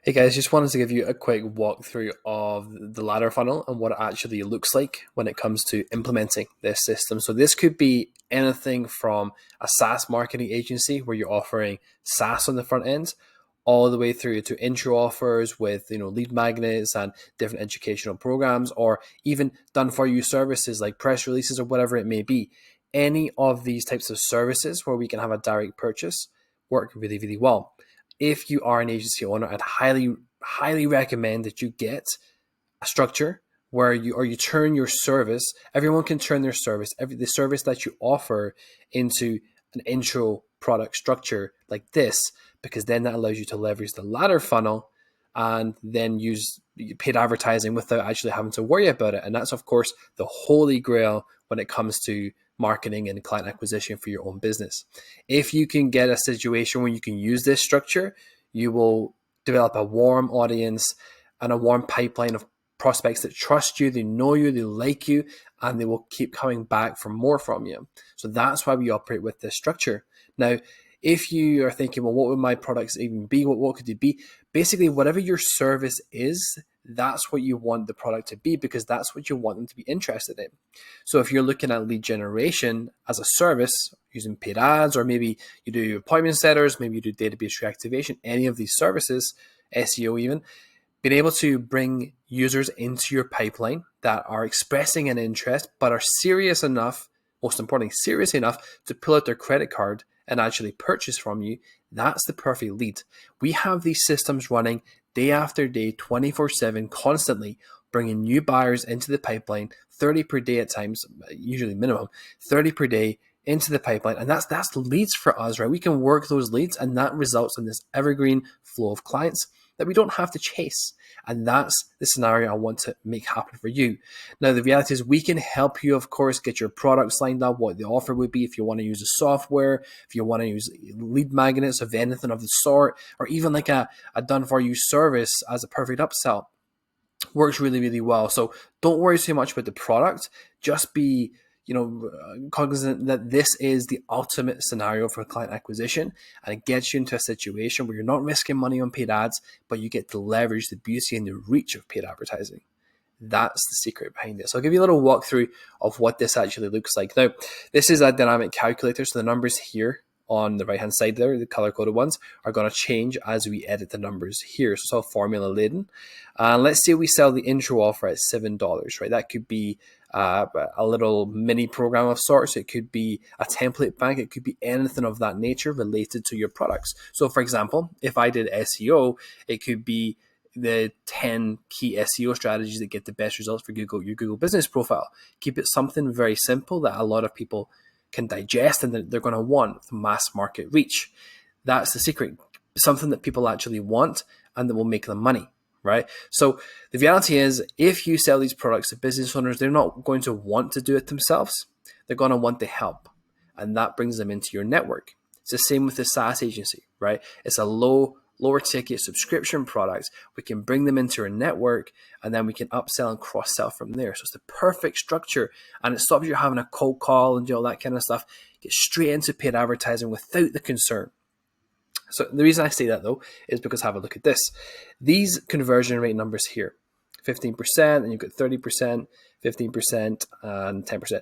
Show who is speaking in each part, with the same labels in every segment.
Speaker 1: Hey guys, just wanted to give you a quick walkthrough of the ladder funnel and what it actually looks like when it comes to implementing this system. So this could be anything from a SaaS marketing agency where you're offering SaaS on the front end, all the way through to intro offers with lead magnets and different educational programs, or even done for you services like press releases or whatever it may be. Any of these types of services where we can have a direct purchase work really, really well. If you are an agency owner, I'd highly recommend that you get a structure where you turn your service. Everyone can turn their service, the service that you offer, into an intro product structure like this, because then that allows you to leverage the ladder funnel and then use paid advertising without actually having to worry about it. And that's, of course, the holy grail when it comes to marketing and client acquisition for your own business. If you can get a situation where you can use this structure, you will develop a warm audience and a warm pipeline of prospects that trust you, they know you, they like you, and they will keep coming back for more from you. So that's why we operate with this structure. Now, if you are thinking, well, what would my products even be? What could it be? Basically, whatever your service is, that's what you want the product to be, because that's what you want them to be interested in. So if you're looking at lead generation as a service using paid ads, or maybe you do appointment setters, maybe you do database reactivation, any of these services, SEO even, being able to bring users into your pipeline that are expressing an interest but are serious enough, most importantly, serious enough to pull out their credit card and actually purchase from you, that's the perfect lead. We have these systems running day after day, 24/7, constantly bringing new buyers into the pipeline, 30 per day at times, usually minimum, 30 per day into the pipeline. And that's leads for us, right? We can work those leads, and that results in this evergreen flow of clients that we don't have to chase. And that's the scenario I want to make happen for you. Now, the reality is we can help you, of course, get your products lined up, what the offer would be if you want to use a software, if you want to use lead magnets of anything of the sort, or even like a done-for-you service as a perfect upsell. Works really, really well. So don't worry too much about the product. Just be cognizant that this is the ultimate scenario for client acquisition, and it gets you into a situation where you're not risking money on paid ads, but you get to leverage the beauty and the reach of paid advertising. That's the secret behind this. I'll give you a little walkthrough of what this actually looks like. Now, this is a dynamic calculator, so the numbers here on the right hand side there, the color coded ones, are going to change as we edit the numbers here. So it's all formula laden. Let's say we sell the intro offer at $7, right? That could be a little mini program of sorts. It could be a template bank. It could be anything of that nature related to your products. So for example, if I did SEO, it could be the 10 key SEO strategies that get the best results for Google, your Google business profile. Keep it something very simple that a lot of people can digest and that they're going to want mass market reach. That's the secret. Something that people actually want and that will make them money, right? So the reality is, if you sell these products to business owners, they're not going to want to do it themselves. They're going to want the help, and that brings them into your network. It's the same with the SaaS agency, right? It's a lower ticket subscription product. We can bring them into our network, and then we can upsell and cross sell from there. So it's the perfect structure, and it stops you having a cold call and all that kind of stuff. Get straight into paid advertising without the concern. So the reason I say that though is because have a look at this. These conversion rate numbers here, 15%, and you've got 30%, 15%, and 10%,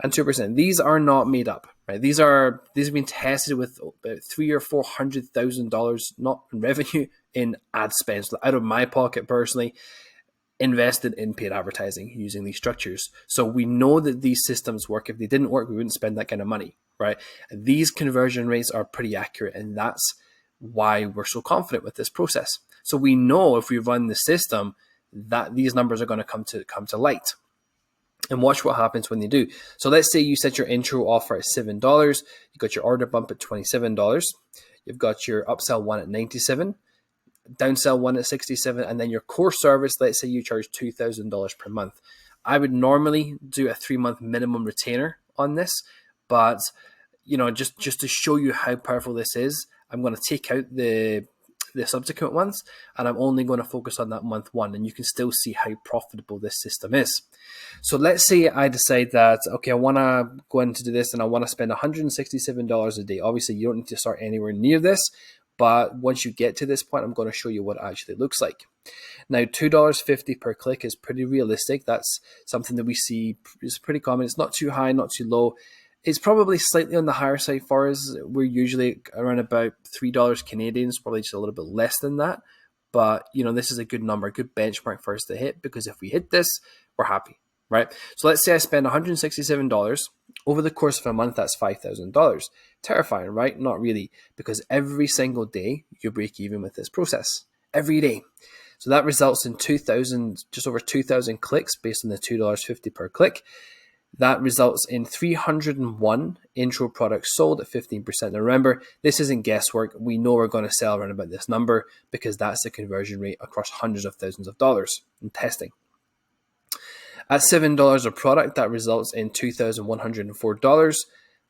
Speaker 1: and 2%. These are not made up, right? These have been tested with about $300,000 or $400,000, not in revenue, in ad spend. So out of my pocket personally, invested in paid advertising using these structures. So we know that these systems work. If they didn't work, we wouldn't spend that kind of money, right? These conversion rates are pretty accurate, and that's why we're so confident with this process. So we know if we run the system that these numbers are going to come to light. And watch what happens when they do. So let's say you set your intro offer at $7, you got your order bump at $27, you've got your upsell one at $97, downsell one at $67, and then your core service, let's say you charge $2,000 per month. I would normally do a 3-month minimum retainer on this, but just to show you how powerful this is, I'm going to take out the subsequent ones, and I'm only going to focus on that month one, and you can still see how profitable this system is. So let's say I decide that, okay, I want to go into this and I want to spend $167 a day. Obviously, you don't need to start anywhere near this, But once you get to this point, I'm going to show you what it actually looks like. Now, $2.50 per click is pretty realistic. That's something that we see is pretty common. It's not too high, not too low. It's probably slightly on the higher side for us. We're usually around about $3 Canadian. It's probably just a little bit less than that. But, this is a good number, a good benchmark for us to hit, because if we hit this, we're happy, right? So let's say I spend $167. Over the course of a month, that's $5,000. Terrifying, right? Not really, because every single day you break even with this process. Every day. So that results in just over 2,000 clicks based on the $2.50 per click. That results in 301 intro products sold at 15%. Now remember, this isn't guesswork. We know we're going to sell around about this number because that's the conversion rate across hundreds of thousands of dollars in testing. At $7 a product, that results in $2,104.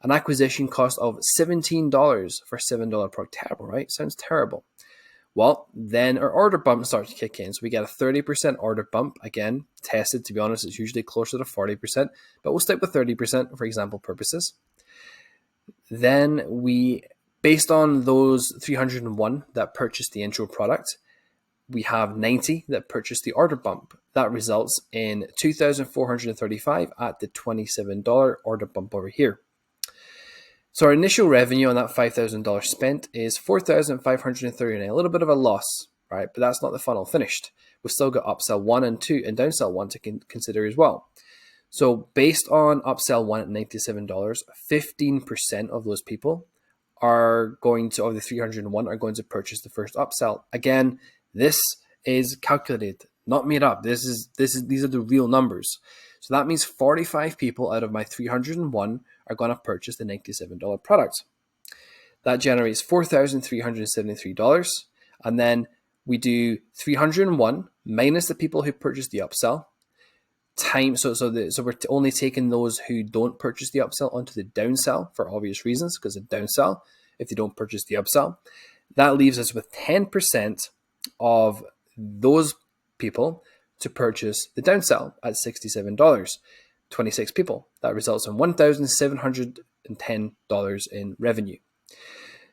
Speaker 1: An acquisition cost of $17 for a $7 product. Terrible, right? Sounds terrible. Well, then our order bump starts to kick in. So we get a 30% order bump. Again, tested, to be honest, it's usually closer to 40%, but we'll stick with 30% for example purposes. Then based on those 301 that purchased the intro product, we have 90 that purchased the order bump. That results in $2,435 at the $27 order bump over here. So our initial revenue on that $5,000 spent is $4,539, a little bit of a loss, right? But that's not the funnel finished. We've still got upsell 1 and 2 and downsell 1 to consider as well. So based on upsell 1 at $97, 15% of those people of the 301 are going to purchase the first upsell. Again, this is calculated, not made up. These are the real numbers. So that means 45 people out of my 301 are going to purchase the $97 product. That generates $4,373. And then we do 301 minus the people who purchased the upsell. So we're only taking those who don't purchase the upsell onto the downsell for obvious reasons, because of downsell, if they don't purchase the upsell. That leaves us with 10% of those people to purchase the downsell at $67. 26 people. That results in $1,710 in revenue.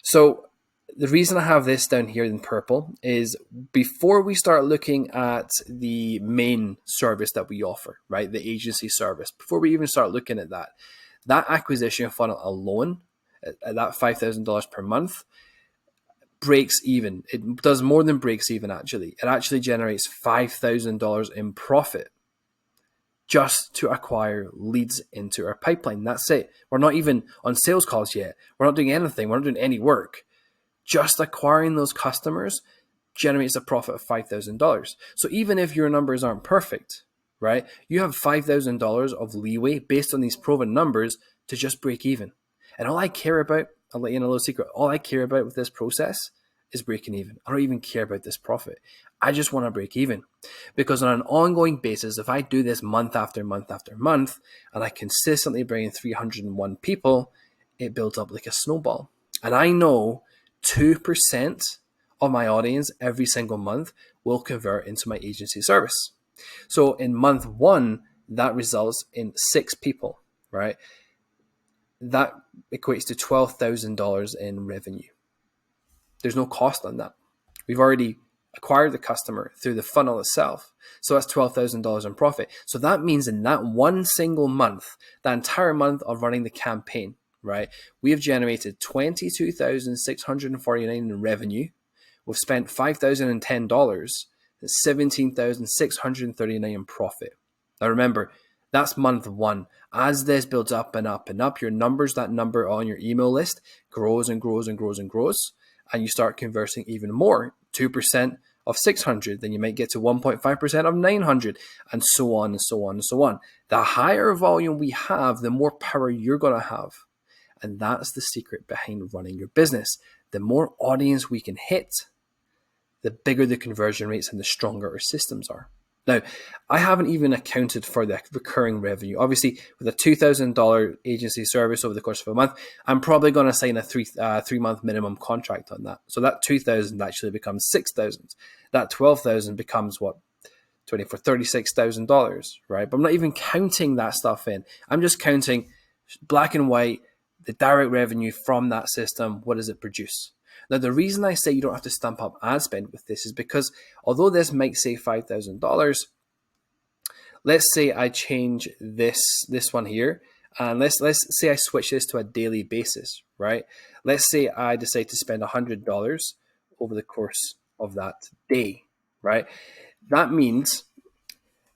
Speaker 1: So the reason I have this down here in purple is before we start looking at the main service that we offer, right? The agency service, before we even start looking at that acquisition funnel alone at that $5,000 per month breaks even. It does more than breaks even, actually. It actually generates $5,000 in profit just to acquire leads into our pipeline. That's it. We're not even on sales calls yet. We're not doing anything. We're not doing any work. Just acquiring those customers generates a profit of $5,000. So even if your numbers aren't perfect, right, you have $5,000 of leeway based on these proven numbers to just break even. And all I care about, I'll let you in a little secret, all I care about with this process is breaking even. I don't even care about this profit. I just want to break even, because on an ongoing basis, if I do this month after month after month, and I consistently bring in 301 people, it builds up like a snowball. And I know 2% of my audience every single month will convert into my agency service. So in month 1, that results in 6 people, right? That equates to $12,000 in revenue. There's no cost on that. We've already acquired the customer through the funnel itself. So that's $12,000 in profit. So that means in that one single month, that entire month of running the campaign, right, we have generated $22,649 in revenue. We've spent $5,010. That's $17,639 in profit. Now remember, that's month 1. As this builds up and up and up, that number on your email list grows and grows and grows and grows. And you start converting even more, 2% of 600, then you might get to 1.5% of 900, and so on and so on and so on. The higher volume we have, the more power you're going to have. And that's the secret behind running your business. The more audience we can hit, the bigger the conversion rates and the stronger our systems are. Now, I haven't even accounted for the recurring revenue. Obviously, with a $2,000 agency service over the course of a month, I'm probably going to sign a three-month minimum contract on that. So that $2,000 actually becomes $6,000. That $12,000 becomes what? $36,000, right? But I'm not even counting that stuff in. I'm just counting black and white, the direct revenue from that system. What does it produce? Now, the reason I say you don't have to stump up ad spend with this is because although this might say $5,000, let's say I change this one here, and let's say I switch this to a daily basis, right? Let's say I decide to spend $100 over the course of that day, right? That means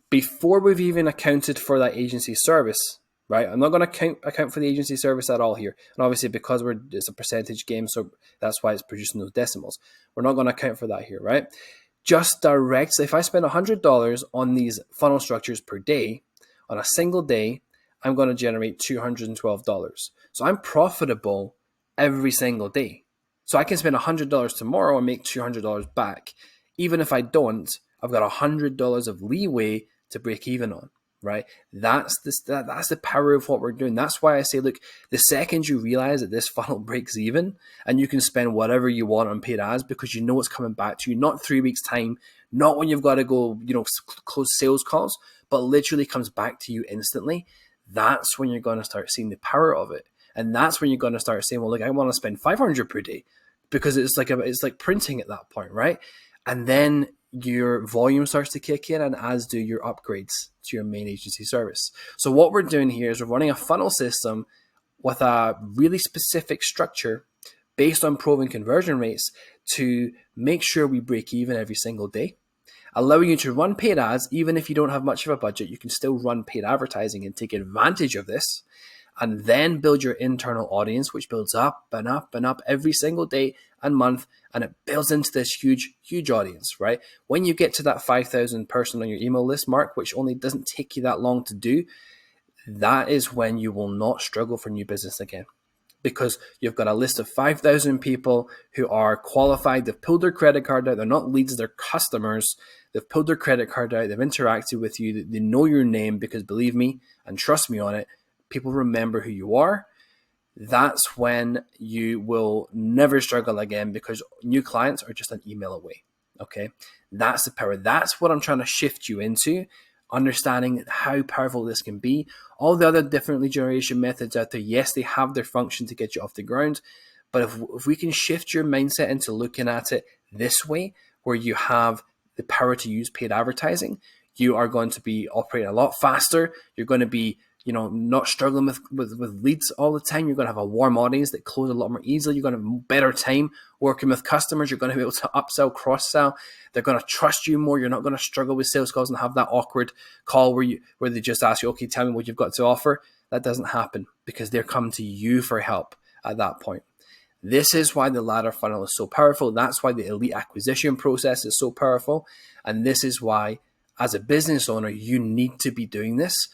Speaker 1: before we've even accounted for that agency service, right? I'm not going to account for the agency service at all here, and obviously because it's a percentage game, so that's why it's producing those decimals. We're not going to account for that here, right? Just directly, if I spend $100 on these funnel structures per day, on a single day, I'm going to generate $212. So I'm profitable every single day. So I can spend $100 tomorrow and make $200 back. Even if I don't, I've got $100 of leeway to break even on, right? That's the power of what we're doing. That's why I say, look, the second you realize that this funnel breaks even and you can spend whatever you want on paid ads because you know it's coming back to you, not 3 weeks time, not when you've got to go, close sales calls, but literally comes back to you instantly. That's when you're going to start seeing the power of it. And that's when you're going to start saying, well, look, I want to spend 500 per day because it's like printing at that point, right? And then your volume starts to kick in, and as do your upgrades to your main agency service. So what we're doing here is we're running a funnel system with a really specific structure based on proven conversion rates to make sure we break even every single day, allowing you to run paid ads. Even if you don't have much of a budget, you can still run paid advertising and take advantage of this, and then build your internal audience, which builds up and up and up every single day and month, and it builds into this huge, huge audience, right? When you get to that 5,000 person on your email list mark, which only doesn't take you that long to do, that is when you will not struggle for new business again. Because you've got a list of 5,000 people who are qualified, they've pulled their credit card out, they're not leads, they're customers, they've pulled their credit card out, they've interacted with you, they know your name because believe me and trust me on it, people remember who you are. That's when you will never struggle again because new clients are just an email away. Okay, that's the power. That's what I'm trying to shift you into, understanding how powerful this can be. All the other different lead generation methods out there, yes, they have their function to get you off the ground, but if we can shift your mindset into looking at it this way, where you have the power to use paid advertising, you are going to be operating a lot faster. You're going to be not struggling with leads all the time. You're going to have a warm audience that close a lot more easily. You're going to have better time working with customers. You're going to be able to upsell, cross-sell. They're going to trust you more. You're not going to struggle with sales calls and have that awkward call where they just ask you, okay, tell me what you've got to offer. That doesn't happen because they're coming to you for help at that point. This is why the ladder funnel is so powerful. That's why the elite acquisition process is so powerful. And this is why, as a business owner, you need to be doing this